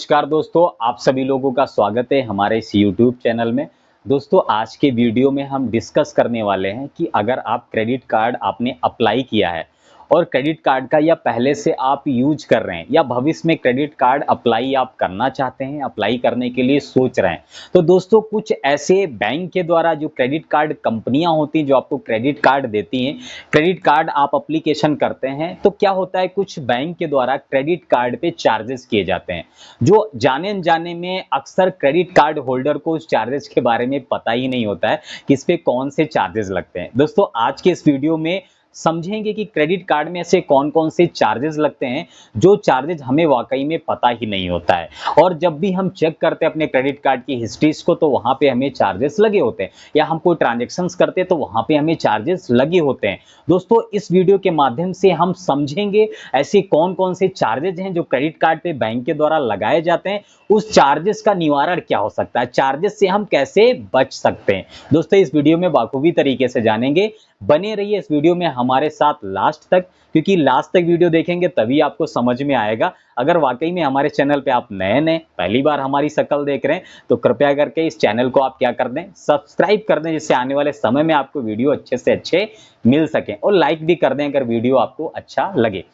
नमस्कार दोस्तों, आप सभी लोगों का स्वागत है हमारे इस यूट्यूब चैनल में। दोस्तों आज के वीडियो में हम डिस्कस करने वाले हैं कि अगर आप क्रेडिट कार्ड आपने अप्लाई किया है और क्रेडिट कार्ड का या पहले से आप यूज कर रहे हैं या भविष्य में क्रेडिट कार्ड अप्लाई आप करना चाहते हैं, अप्लाई करने के लिए सोच रहे हैं, तो दोस्तों कुछ ऐसे बैंक के द्वारा जो क्रेडिट कार्ड कंपनियां होती हैं जो आपको क्रेडिट कार्ड देती हैं, क्रेडिट कार्ड आप अप्लीकेशन करते हैं तो क्या होता है, कुछ बैंक के द्वारा क्रेडिट कार्ड पे चार्जेस किए जाते हैं जो जाने अनजाने में अक्सर क्रेडिट कार्ड होल्डर को उस चार्जेस के बारे में पता ही नहीं होता है कि इस पे कौन से चार्जेस लगते हैं। दोस्तों आज के इस वीडियो में समझेंगे कि क्रेडिट कार्ड में ऐसे कौन-कौन से चार्जेस लगते हैं जो चार्जेस हमें वाकई में पता ही नहीं होता है, और जब भी हम चेक करते हैं अपने क्रेडिट कार्ड की हिस्ट्रीज को तो वहां पे हमें चार्जेस लगे होते हैं, या हम कोई ट्रांजैक्शंस करते हैं तो वहां पे हमें चार्जेस लगे होते हैं। दोस्तों इस वीडियो के माध्यम से हम समझेंगे ऐसे कौन-कौन से चार्जेस हैं जो क्रेडिट कार्ड पे बैंक के द्वारा लगाए जाते हैं, उस चार्जेस का निवारण क्या हो सकता है, चार्जेस से हम कैसे बच सकते हैं। दोस्तों इस वीडियो में बाखूबी तरीके से जानेंगे, बने रहिए इस वीडियो में हमारे साथ लास्ट तक, क्योंकि लास्ट तक वीडियो देखेंगे तभी आपको समझ में आएगा। अगर वाकई में हमारे चैनल पे आप नए पहली बार हमारी शक्ल देख रहे हैं तो कृपया करके इस चैनल को आप क्या कर दें, सब्सक्राइब कर दें, जिससे आने वाले समय में आपको वीडियो अच्छे से अच्छे मिल सके, और लाइक भी कर दें अगर वीडियो आपको अच्छा लगे।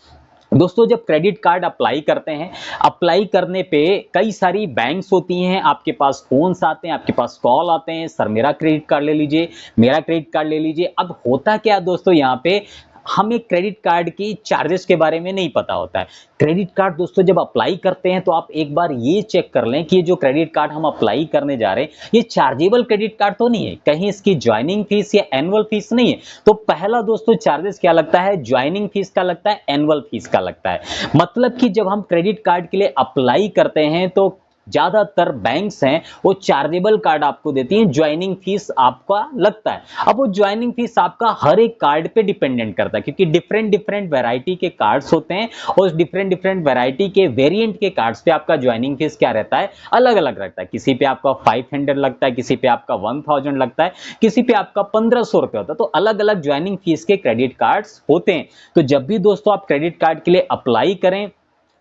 दोस्तों जब क्रेडिट कार्ड अप्लाई करते हैं, अप्लाई करने पे कई सारी बैंक्स होती हैं, आपके पास फोन्स आते हैं, आपके पास कॉल आते हैं, सर मेरा क्रेडिट कार्ड ले लीजिए, मेरा क्रेडिट कार्ड ले लीजिए। अब होता क्या दोस्तों, यहाँ पे हमें क्रेडिट कार्ड की चार्जेस के बारे में नहीं पता होता है। क्रेडिट कार्ड दोस्तों जब अप्लाई करते हैं तो आप एक बार ये चेक कर लें कि ये जो क्रेडिट कार्ड हम अप्लाई करने जा रहे हैं ये चार्जेबल क्रेडिट कार्ड तो नहीं है, कहीं इसकी ज्वाइनिंग फीस या एनुअल फीस नहीं है। तो पहला दोस्तों चार्जेस क्या लगता है, ज्वाइनिंग फीस का लगता है, एनुअल फीस का लगता है। मतलब कि जब हम क्रेडिट कार्ड के लिए अप्लाई करते हैं तो ज्यादातर बैंक्स हैं वो चार्जेबल कार्ड आपको देती हैं, ज्वाइनिंग फीस आपका लगता है। अब वो ज्वाइनिंग फीस आपका हर एक कार्ड पे डिपेंडेंट करता है, क्योंकि डिफरेंट वैरायटी के कार्ड्स होते हैं और उस डिफरेंट वैरायटी के वेरिएंट के कार्ड्स पे आपका ज्वाइनिंग फीस क्या रहता है, अलग अलग रहता है। किसी पे आपका 500 लगता है, किसी पे आपका 1000 लगता है, किसी पे आपका 1500 रुपए होता है। तो अलग अलग ज्वाइनिंग फीस के क्रेडिट कार्ड्स होते हैं। तो जब भी दोस्तों आप क्रेडिट कार्ड के लिए अप्लाई करें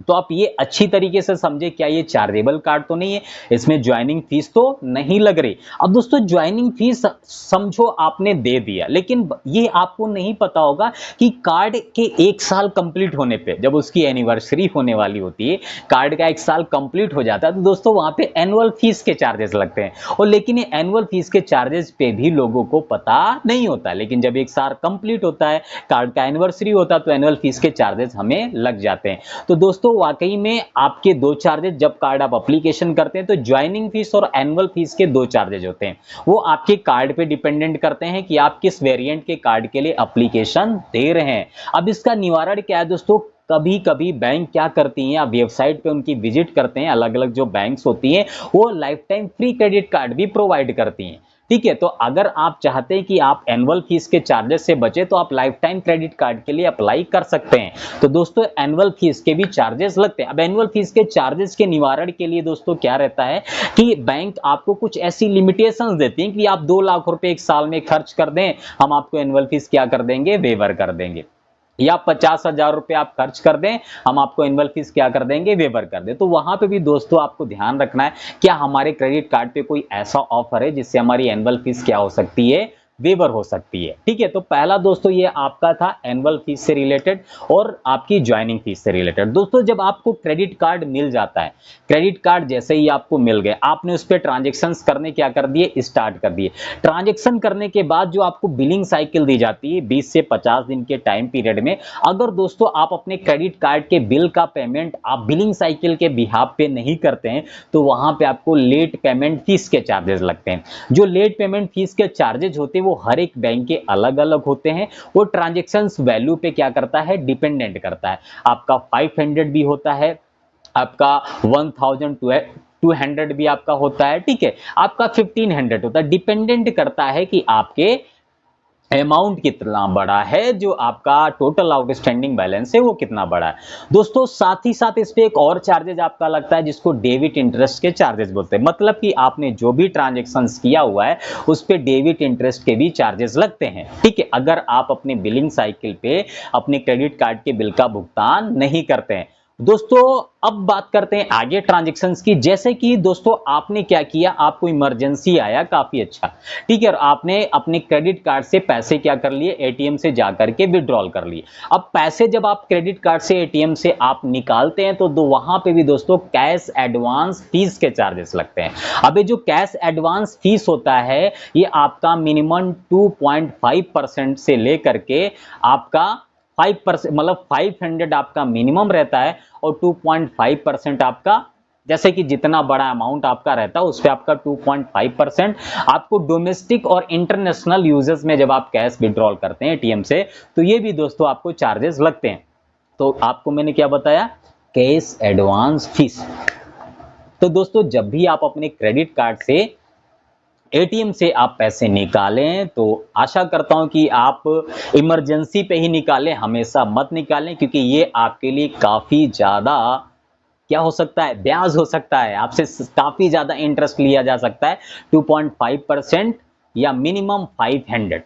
तो आप ये अच्छी तरीके से समझे, क्या ये चार्जेबल कार्ड तो नहीं है, इसमें ज्वाइनिंग फीस तो नहीं लग रही। अब दोस्तों ज्वाइनिंग फीस समझो आपने दे दिया, लेकिन ये आपको नहीं पता होगा कि कार्ड के 1 साल कंप्लीट होने पे, जब उसकी एनिवर्सरी होने वाली होती है, कार्ड का 1 साल कंप्लीट हो जाता है, तो दोस्तों वहां पे एनुअल फीस के चार्जेस लगते हैं। और लेकिन ये एनुअल फीस के चार्जेस पे भी लोगों को पता नहीं होता, लेकिन जब 1 साल कंप्लीट होता है, कार्ड का एनिवर्सरी होता है, तो एनुअल फीस के चार्जेस हमें लग जाते हैं। तो दोस्तों वाकई में आपके दो चार्जेस जब कार्ड आप एप्लीकेशन करते हैं तो ज्वाइनिंग फीस और एनुअल फीस के दो चार्जेस होते हैं, वो आपके कार्ड पे डिपेंडेंट करते हैं कि आप किस वेरिएंट के कार्ड के लिए एप्लीकेशन दे रहे हैं। अब इसका निवारण क्या है दोस्तों, कभी कभी बैंक क्या करती हैं, आप वेबसाइट पे उनकी विजिट करते हैं, अलग अलग जो बैंक्स होती हैं वो life time free credit card भी प्रोवाइड करती हैं। ठीक है, तो अगर आप चाहते हैं कि आप एनुअल फीस के चार्जेस से बचे तो आप लाइफ टाइम क्रेडिट कार्ड के लिए अप्लाई कर सकते हैं। तो दोस्तों एनुअल फीस के भी चार्जेस लगते हैं। अब एनुअल फीस के चार्जेस के निवारण के लिए दोस्तों क्या रहता है कि बैंक आपको कुछ ऐसी लिमिटेशंस देती हैं कि आप 2 लाख रुपए 1 साल में खर्च कर दें, हम आपको एनुअल फीस क्या कर देंगे, वेवर कर देंगे, या 50,000 रुपए आप खर्च कर दें, हम आपको एनुअल फीस क्या कर देंगे, वेवर कर दें। तो वहां पे भी दोस्तों आपको ध्यान रखना है, क्या हमारे क्रेडिट कार्ड पे कोई ऐसा ऑफर है जिससे हमारी एनुअल फीस क्या हो सकती है, वेवर हो सकती है। ठीक है, तो पहला दोस्तों ये आपका था एनुअल फीस से रिलेटेड और आपकी ज्वाइनिंग फीस से रिलेटेड। दोस्तों जब आपको क्रेडिट कार्ड मिल जाता है, क्रेडिट कार्ड जैसे ही आपको मिल गए, आपने उस पर ट्रांजेक्शन्स करने क्या कर दिए, स्टार्ट कर दिए। ट्रांजेक्शन करने के बाद जो आपको बिलिंग साइकिल दी जाती है 20 से 50 दिन के टाइम पीरियड में, अगर दोस्तों आप अपने क्रेडिट कार्ड के बिल का पेमेंट आप बिलिंग साइकिल के बिहाफ पे नहीं करते हैं तो वहां पे आपको लेट पेमेंट फीस के चार्जेस लगते हैं। जो लेट पेमेंट फीस के चार्जेस होते हैं वो हर एक बैंक के अलग अलग होते हैं, वो ट्रांजैक्शंस वैल्यू पे क्या करता है, डिपेंडेंट करता है। आपका 500 भी होता है, आपका 1200 भी आपका होता है, ठीक है, आपका 1500 होता है, डिपेंडेंट करता है कि आपके अमाउंट कितना बड़ा है, जो आपका टोटल आउटस्टैंडिंग बैलेंस है वो कितना बड़ा है। दोस्तों साथ ही साथ इस पे एक और चार्जेस आपका लगता है जिसको डेबिट इंटरेस्ट के चार्जेस बोलते हैं। मतलब कि आपने जो भी ट्रांजैक्शंस किया हुआ है उस पे डेबिट इंटरेस्ट के भी चार्जेस लगते हैं। ठीक है, अगर आप अपने बिलिंग साइकिल पे अपने क्रेडिट कार्ड के बिल का भुगतान नहीं करते हैं। दोस्तों अब बात करते हैं आगे ट्रांजैक्शंस की। जैसे कि दोस्तों आपने क्या किया, आपको इमरजेंसी आया काफी अच्छा, ठीक है, और आपने अपने क्रेडिट कार्ड से पैसे क्या कर लिए, एटीएम से जाकर के विड्रॉल कर लिए। अब पैसे जब आप क्रेडिट कार्ड से एटीएम से आप निकालते हैं तो वहां पे भी दोस्तों कैश एडवांस फीस के चार्जेस लगते हैं। अब ये जो कैश एडवांस फीस होता है ये आपका मिनिमम 2.5% से लेकर के आपका 5% मतलब 500 आपका मिनिमम रहता है और 2.5% आपका, जैसे कि जितना बड़ा अमाउंट आपका रहता है उस पे आपका 2.5% आपको डोमेस्टिक और इंटरनेशनल यूजेस में जब आप कैश विड्रॉल करते हैं एटीएम से तो ये भी दोस्तों आपको चार्जेस लगते हैं। तो आपको मैंने क्या बताया, कैश एडवांस फीस। तो दोस्तों जब भी आप अपने क्रेडिट कार्ड से एटीएम से आप पैसे निकालें तो आशा करता हूं कि आप इमरजेंसी पे ही निकालें, हमेशा मत निकालें, क्योंकि ये आपके लिए काफी ज्यादा क्या हो सकता है, ब्याज हो सकता है, आपसे काफी ज्यादा इंटरेस्ट लिया जा सकता है 2.5% या मिनिमम 500।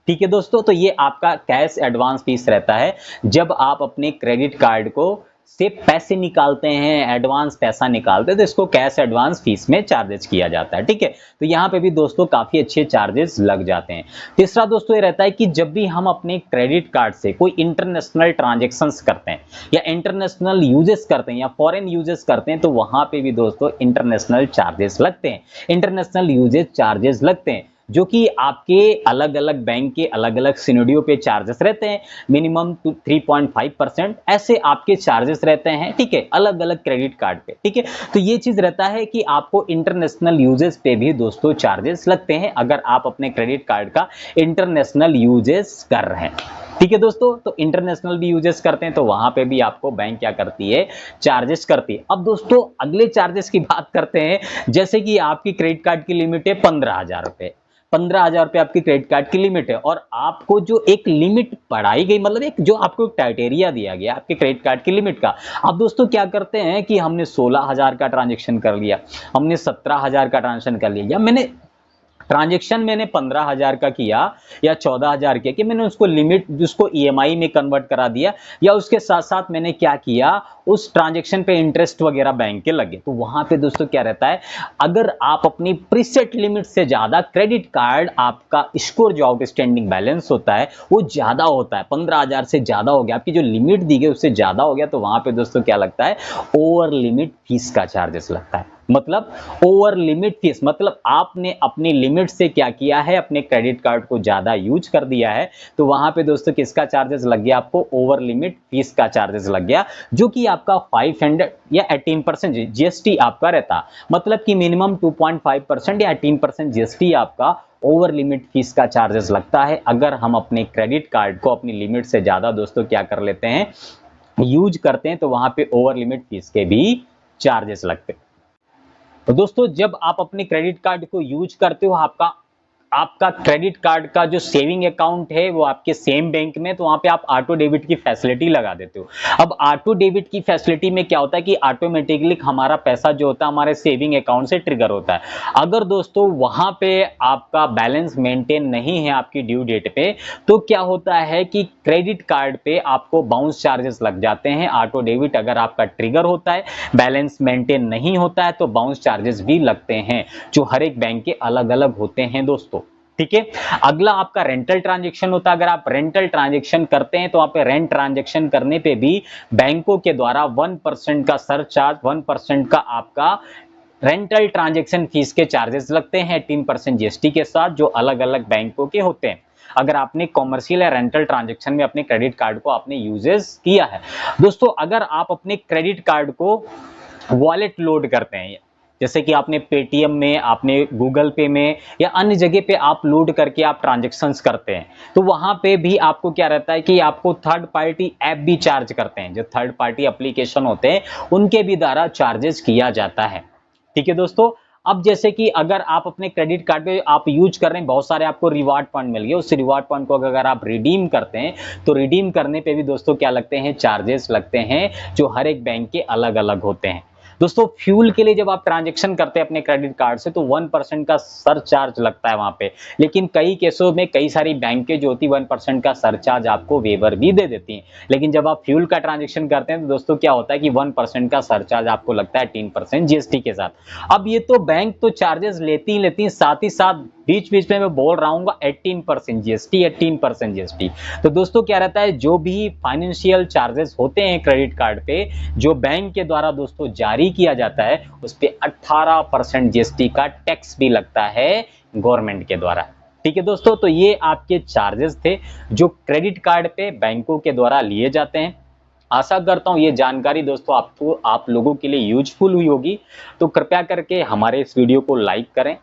ठीक है दोस्तों, तो ये आपका कैश एडवांस फीस रहता है जब आप अपने क्रेडिट कार्ड को से पैसे निकालते हैं, एडवांस पैसा निकालते हैं तो इसको कैश एडवांस फीस में चार्जेस किया जाता है। ठीक है, तो यहाँ पे भी दोस्तों काफी अच्छे चार्जेस लग जाते हैं। तीसरा दोस्तों ये रहता है कि जब भी हम अपने क्रेडिट कार्ड से कोई इंटरनेशनल ट्रांजेक्शन्स करते हैं या इंटरनेशनल यूजेस करते हैं या फॉरेन यूजेस करते हैं तो वहां पे भी दोस्तों इंटरनेशनल चार्जेस लगते हैं, इंटरनेशनल यूजेस चार्जेस लगते हैं, जो कि आपके अलग अलग बैंक के अलग अलग सिनेरियो पे चार्जेस रहते हैं। मिनिमम 3.5% ऐसे आपके चार्जेस रहते हैं, ठीक है, अलग अलग क्रेडिट कार्ड पे। ठीक है, तो ये चीज रहता है कि आपको इंटरनेशनल यूजेस पे भी दोस्तों चार्जेस लगते हैं अगर आप अपने क्रेडिट कार्ड का इंटरनेशनल यूजेस कर रहे हैं। ठीक है दोस्तों, तो इंटरनेशनल भी यूजेस करते हैं तो वहां पे भी आपको बैंक क्या करती है, चार्जेस करती है। अब दोस्तों अगले चार्जेस की बात करते हैं। जैसे कि आपकी क्रेडिट कार्ड की लिमिट है 15,000 रुपए, 15,000 रुपए आपकी क्रेडिट कार्ड की लिमिट है और आपको जो एक लिमिट बढ़ाई गई, मतलब एक जो आपको क्राइटेरिया दिया गया आपके क्रेडिट कार्ड की लिमिट का। अब दोस्तों क्या करते हैं कि हमने 16,000 का ट्रांजेक्शन कर लिया, हमने 17,000 का ट्रांजेक्शन कर लिया, या मैंने 15,000 का किया या 14,000 किया, कि मैंने उसको लिमिट उसको ईएमआई में कन्वर्ट करा दिया, या उसके साथ साथ मैंने क्या किया, उस ट्रांजैक्शन पे इंटरेस्ट वगैरह बैंक के लगे। तो वहां पे दोस्तों क्या रहता है, अगर आप अपनी प्रीसेट लिमिट से ज्यादा क्रेडिट कार्ड आपका स्कोर जो आउटस्टैंडिंग बैलेंस होता है वो ज्यादा होता है, 15,000 से ज्यादा हो गया, आपकी जो लिमिट दी गई उससे ज्यादा हो गया, तो वहां पे दोस्तों क्या लगता है, ओवर लिमिट फीस का चार्जेस लगता है। मतलब ओवर लिमिट फीस मतलब आपने अपनी लिमिट से क्या किया है, अपने क्रेडिट कार्ड को ज्यादा यूज कर दिया है, तो वहां पे दोस्तों किसका चार्जेस लग गया, आपको ओवर लिमिट फीस का चार्जेस लग गया, जो कि आपका 500 या 18% जीएसटी आपका रहता। मतलब कि मिनिमम 2.5% या 18% जीएसटी आपका ओवर लिमिट फीस का चार्जेस लगता है अगर हम अपने क्रेडिट कार्ड को अपनी लिमिट से ज्यादा दोस्तों क्या कर लेते हैं, यूज करते हैं, तो वहां पे ओवर लिमिट फीस के भी चार्जेस लगते हैं। तो दोस्तों जब आप अपने क्रेडिट कार्ड को यूज करते हो, आपका आपका क्रेडिट कार्ड का जो सेविंग अकाउंट है वो आपके सेम बैंक में, तो वहां पे आप ऑटो डेबिट की फैसिलिटी लगा देते हो। अब ऑटो डेबिट की फैसिलिटी में क्या होता है कि ऑटोमेटिकली हमारा पैसा जो होता है हमारे सेविंग अकाउंट से ट्रिगर होता है। अगर दोस्तों वहां पे आपका बैलेंस मेंटेन नहीं है आपकी ड्यू डेट पे, तो क्या होता है कि क्रेडिट कार्ड पे आपको बाउंस चार्जेस लग जाते हैं। ऑटो डेबिट अगर आपका ट्रिगर होता है, बैलेंस मेंटेन नहीं होता है, तो बाउंस चार्जेस भी लगते हैं, जो हर एक बैंक के अलग अलग होते हैं दोस्तों। ठीक है, अगला आपका रेंटल ट्रांजैक्शन होता है। अगर आप रेंटल ट्रांजैक्शन करते हैं तो वहां पे रेंट ट्रांजैक्शन करने पे भी बैंकों के द्वारा 1% का सरचार्ज, 1% का आपका रेंटल ट्रांजैक्शन फीस के चार्जेस लगते हैं 18% जीएसटी के साथ, जो अलग अलग बैंकों के होते हैं अगर आपने कॉमर्शियल या रेंटल ट्रांजैक्शन में अपने क्रेडिट कार्ड को आपने यूजेस किया है। दोस्तों अगर आप अपने क्रेडिट कार्ड को वॉलेट लोड करते हैं, जैसे कि आपने पेटीएम में, आपने गूगल पे में या अन्य जगह पे आप लोड करके आप ट्रांजैक्शंस करते हैं, तो वहां पे भी आपको क्या रहता है कि आपको थर्ड पार्टी ऐप भी चार्ज करते हैं, जो थर्ड पार्टी एप्लीकेशन होते हैं उनके भी द्वारा चार्जेस किया जाता है। ठीक है दोस्तों, अब जैसे कि अगर आप अपने क्रेडिट कार्ड पे आप यूज कर रहे हैं, बहुत सारे आपको रिवार्ड पॉइंट मिल गए, उस रिवार्ड पॉइंट को अगर आप रिडीम करते हैं तो रिडीम करने पे भी दोस्तों क्या लगते हैं, चार्जेस लगते हैं, जो हर एक बैंक के अलग अलग होते हैं। दोस्तों फ्यूल के लिए जब आप ट्रांजैक्शन करते हैं अपने क्रेडिट कार्ड से तो 1% का सरचार्ज लगता है वहां पे, लेकिन कई केसों में कई सारी बैंकें जो होती 1% का सरचार्ज आपको वेवर भी दे देती हैं। लेकिन जब आप फ्यूल का ट्रांजैक्शन करते हैं तो दोस्तों क्या होता है कि 1% का सरचार्ज आपको लगता है 18% जीएसटी के साथ। अब ये तो बैंक तो चार्जेस लेती ही साथ बीच-बीच में मैं बोल रहा हूँ 18% जीएसटी 18% जीएसटी। तो दोस्तों क्या रहता है, जो भी फाइनेंशियल चार्जेस होते हैं क्रेडिट कार्ड पे जो बैंक के द्वारा दोस्तों जारी किया जाता है उस पे 18% जीएसटी का टैक्स भी लगता है गवर्नमेंट के द्वारा। ठीक है दोस्तों, तो ये आपके चार्जेस थे जो क्रेडिट कार्ड पे बैंकों के द्वारा लिए जाते हैं। आशा करता हूं ये जानकारी दोस्तों आपको आप लोगों के लिए यूजफुल हुई होगी। तो कृपया करके हमारे इस वीडियो को लाइक करें,